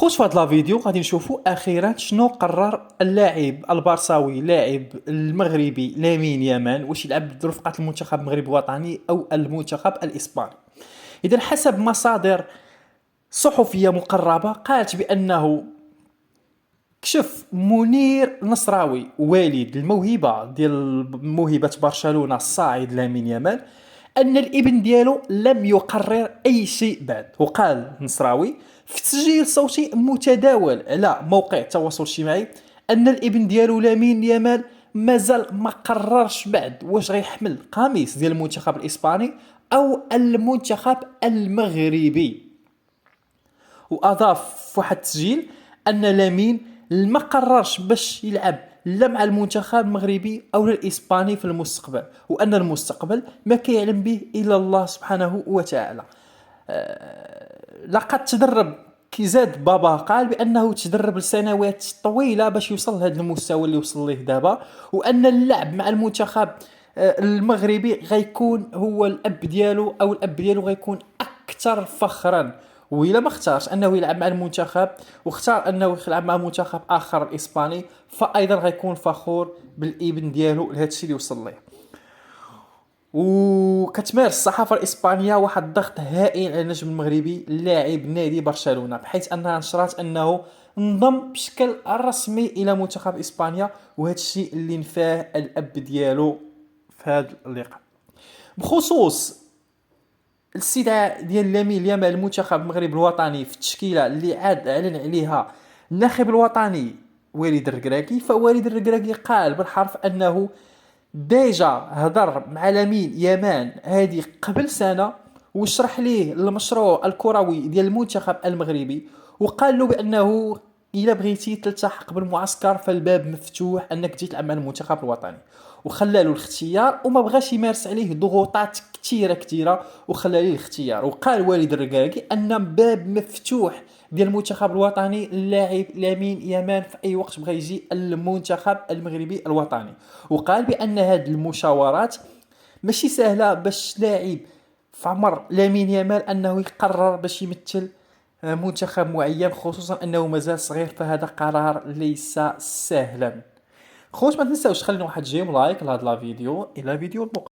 خوش في هذا الفيديو غادي نشوفوا اخيرا شنو قرر اللاعب البارساوي لاعب المغربي لامين يامال، واش يلعب برفقة المنتخب المغربي الوطني او المنتخب الاسباني. اذا حسب مصادر صحفيه مقربه قالت بانه كشف منير نصراوي والد الموهبه ديال موهبه برشلونه الصاعد لامين يامال ان الابن ديالو لم يقرر اي شيء بعد. وقال نصراوي في تسجيل صوتي متداول على موقع التواصل الاجتماعي ان الابن ديالو لامين يامال مازال ما قررش بعد واش غيحمل قميص ديال المنتخب الاسباني او المنتخب المغربي. واضاف في واحد التسجيل ان لامين ما قررش باش يلعب لا مع المنتخب المغربي او الاسباني في المستقبل، وان المستقبل ما كيعلم به الا الله سبحانه وتعالى. لقد تدرب كيزاد بابا قال بانه تدرب لسنوات طويله باش يوصل لهذا المستوى اللي وصل ليه دابا، وان اللعب مع المنتخب المغربي غيكون هو الاب ديالو او الاب ديالو غيكون اكثر فخرا. وإلا ما اختارش انه يلعب مع المنتخب واختار انه يلعب مع منتخب اخر الاسباني فايضا غيكون فخور بالابن ديالو لهذا الشيء اللي وصل ليه. وكتمارس الصحافه الاسبانيه واحد الضغط هائل على النجم المغربي لاعب نادي برشلونه، بحيث انها نشرت انه انضم بشكل رسمي الى منتخب اسبانيا، وهذا الشيء اللي نفاه الاب ديالو في هذا اللقاء. بخصوص الاستدعاء ديال لامين يامال المنتخب المغربي الوطني في التشكيله اللي عاد اعلن عليها الناخب الوطني والد الركراكي، فوالد الركراكي قال بالحرف انه ديجا هضر مع لامين يامال هذه قبل سنه وشرح ليه المشروع الكروي ديال المنتخب المغربي، وقال له بانه الا بغيتي تلتحق بالمعسكر فالباب مفتوح انك تجي تلعب مع المنتخب الوطني، وخلى له الاختيار وما بغاش يمارس عليه ضغوطات كثيره وخلى له الاختيار. وقال والد الركراكي ان باب مفتوح ديال المنتخب الوطني اللاعب لامين يامال في اي وقت بغى يجي المنتخب المغربي الوطني. وقال بان هذه المشاورات ماشي سهله باش لاعب في عمر لامين يامال انه يقرر باش يمثل منتخب معين، خصوصا انه مازال صغير، فهذا قرار ليس سهلا. خوش ما تنساوش تخلينا واحد جيم لايك لهذا الفيديو. الى فيديو المقبل.